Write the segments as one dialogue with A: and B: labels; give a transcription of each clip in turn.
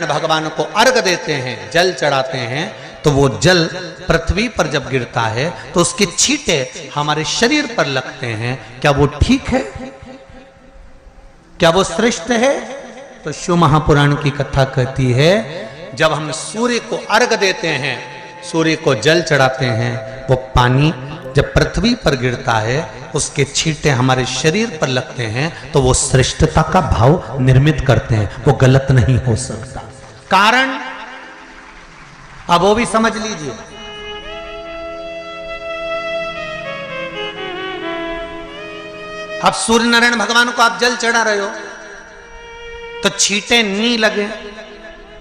A: नारायण भगवान को अर्घ देते हैं, जल चढ़ाते हैं, तो वो जल पृथ्वी पर जब गिरता है तो उसके छींटे हमारे शरीर पर लगते हैं। क्या वो ठीक है? क्या वो श्रेष्ठ है? तो शिव महापुराण की कथा कहती है, जब हम सूर्य को अर्घ देते हैं, सूर्य को जल चढ़ाते हैं, वो पानी जब पृथ्वी पर गिरता है, उसके छींटे हमारे शरीर पर लगते हैं, तो वो श्रेष्ठता का भाव निर्मित करते हैं, वो गलत नहीं हो सकता। कारण अब वो भी समझ लीजिए। अब सूर्य नारायण भगवान को आप जल चढ़ा रहे हो तो छींटे नहीं लगे,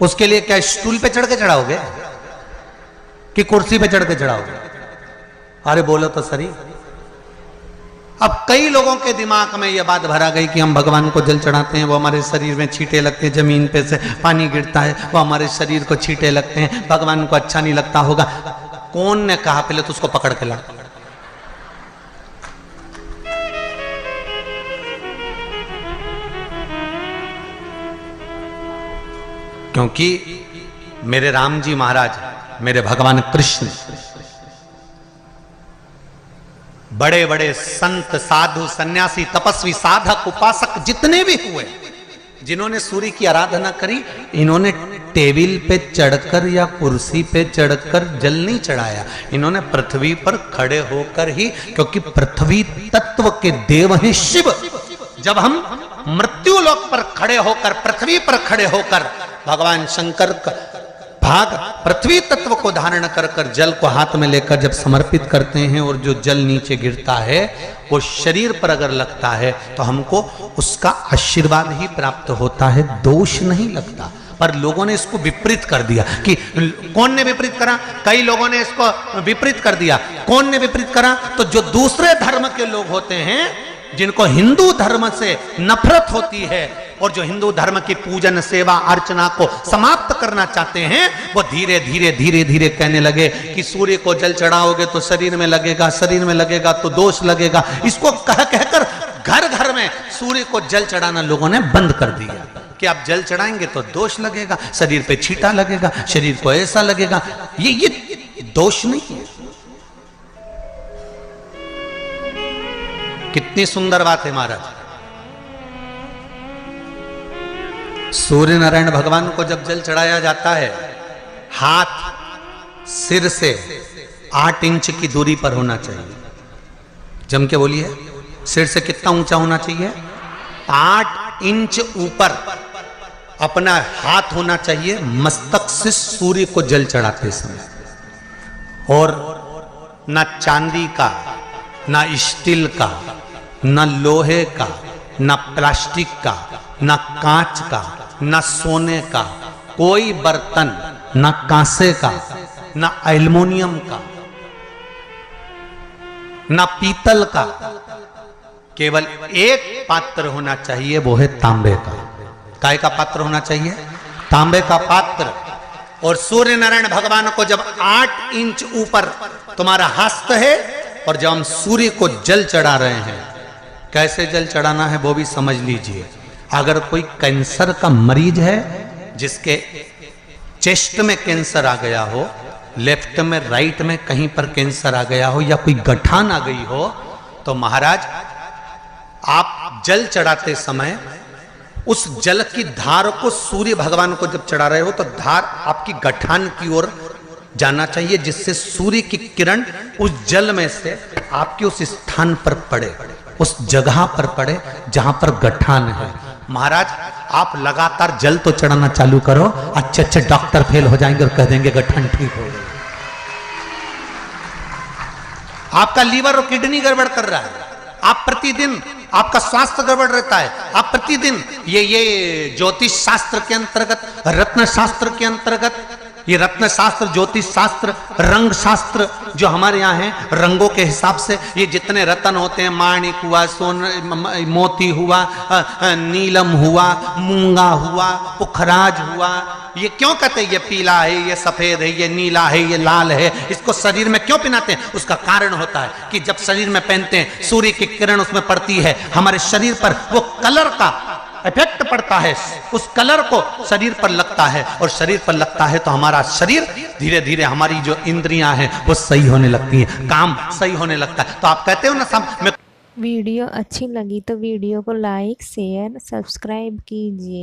A: उसके लिए क्या स्टूल पे चढ़ के चढ़ाओगे कि कुर्सी पे चढ़ के चढ़ाओगे? अरे बोलो तो सही। अब कई लोगों के दिमाग में यह बात भरा गई कि हम भगवान को जल चढ़ाते हैं, वो हमारे शरीर में छींटे लगते हैं, जमीन पे से पानी गिरता है, वो हमारे शरीर को छींटे लगते हैं, भगवान को अच्छा नहीं लगता होगा। कौन ने कहा? पहले तो उसको पकड़ के ला। क्योंकि मेरे राम जी महाराज, मेरे भगवान कृष्ण, बड़े बड़े संत, साधु, सन्यासी, तपस्वी, साधक, उपासक जितने भी हुए, जिन्होंने सूर्य की आराधना करी, इन्होंने टेबल पे चढ़कर या कुर्सी पे चढ़कर जल नहीं चढ़ाया, इन्होंने पृथ्वी पर खड़े होकर ही, क्योंकि पृथ्वी तत्व के देव हैं शिव। जब हम मृत्यु लोक पर खड़े होकर, पृथ्वी पर खड़े होकर भगवान शंकर का भाग पृथ्वी तत्व को धारण कर कर जल को हाथ में लेकर जब समर्पित करते हैं, और जो जल नीचे गिरता है वो शरीर पर अगर लगता है तो हमको उसका आशीर्वाद ही प्राप्त होता है, दोष नहीं लगता। पर लोगों ने इसको विपरीत कर दिया। कि कौन ने विपरीत करा? कई लोगों ने इसको विपरीत कर दिया। कौन ने विपरीत करा? तो जो दूसरे धर्म के लोग होते हैं, जिनको हिंदू धर्म से नफरत होती है और जो हिंदू धर्म की पूजन, सेवा, अर्चना को समाप्त करना चाहते हैं, वो धीरे धीरे धीरे धीरे कहने लगे कि सूर्य को जल चढ़ाओगे तो शरीर में लगेगा, शरीर में लगेगा तो दोष लगेगा। इसको कह कहकर घर घर में सूर्य को जल चढ़ाना लोगों ने बंद कर दिया कि आप जल चढ़ाएंगे तो दोष लगेगा, शरीर पे छींटा लगेगा, शरीर को ऐसा लगेगा। ये दोष नहीं है। कितनी सुंदर बात है महाराज। सूर्य नारायण भगवान को जब जल चढ़ाया जाता है, हाथ सिर से 8 इंच की दूरी पर होना चाहिए। जम के बोलिए, सिर से कितना ऊंचा होना चाहिए? 8 इंच ऊपर अपना हाथ होना चाहिए मस्तक से सूर्य को जल चढ़ाते समय। और ना चांदी का, ना स्टील का, ना लोहे का, ना प्लास्टिक का, ना कांच का, ना सोने का कोई बर्तन, ना कांसे का, ना एल्युमिनियम का, ना पीतल का, केवल एक पात्र होना चाहिए, वो है तांबे का। काय का पात्र होना चाहिए? तांबे का पात्र। और सूर्य नारायण भगवान को जब 8 इंच ऊपर तुम्हारा हस्त है, और जब हम सूर्य को जल चढ़ा रहे हैं, कैसे जल चढ़ाना है वो भी समझ लीजिए। अगर कोई कैंसर का मरीज है, जिसके चेस्ट में कैंसर आ गया हो, लेफ्ट में, राइट में कहीं पर कैंसर आ गया हो, या कोई गठान आ गई हो, तो महाराज आप जल चढ़ाते समय उस जल की धार को सूर्य भगवान को जब चढ़ा रहे हो, तो धार आपकी गठान की ओर जाना चाहिए, जिससे सूर्य की किरण उस जल में से आपके उस स्थान पर पड़े, उस जगह पर पड़े जहां पर गठान है। महाराज आप लगातार जल तो चढ़ाना चालू करो, अच्छे अच्छे डॉक्टर फेल हो जाएंगे और कह देंगे गठान ठीक हो गई। आपका लीवर और किडनी गड़बड़ कर रहा है, आप प्रतिदिन, आपका स्वास्थ्य गड़बड़ रहता है, आप प्रतिदिन ये ज्योतिष शास्त्र के अंतर्गत, रत्न शास्त्र के अंतर्गत, ये रत्न शास्त्र, ज्योतिष शास्त्र, रंग शास्त्र जो हमारे यहाँ है, रंगों के हिसाब से ये जितने रत्न होते हैं, माणिक हुआ, सोन, मोती हुआ, नीलम हुआ, मूंगा हुआ, पुखराज हुआ, ये क्यों कहते हैं ये पीला है, ये सफेद है, ये नीला है, ये लाल है, इसको शरीर में क्यों पहनाते हैं? उसका कारण होता है कि जब शरीर में पहनते हैं, सूर्य की किरण उसमें पड़ती है, हमारे शरीर पर वो कलर का इफेक्ट पड़ता है, उस कलर को शरीर पर लगता है, और शरीर पर लगता है तो हमारा शरीर धीरे धीरे, हमारी जो इंद्रियां हैं वो सही होने लगती हैं, काम सही होने लगता है। तो आप कहते हो ना,
B: वीडियो अच्छी लगी तो वीडियो को लाइक शेयर सब्सक्राइब कीजिए।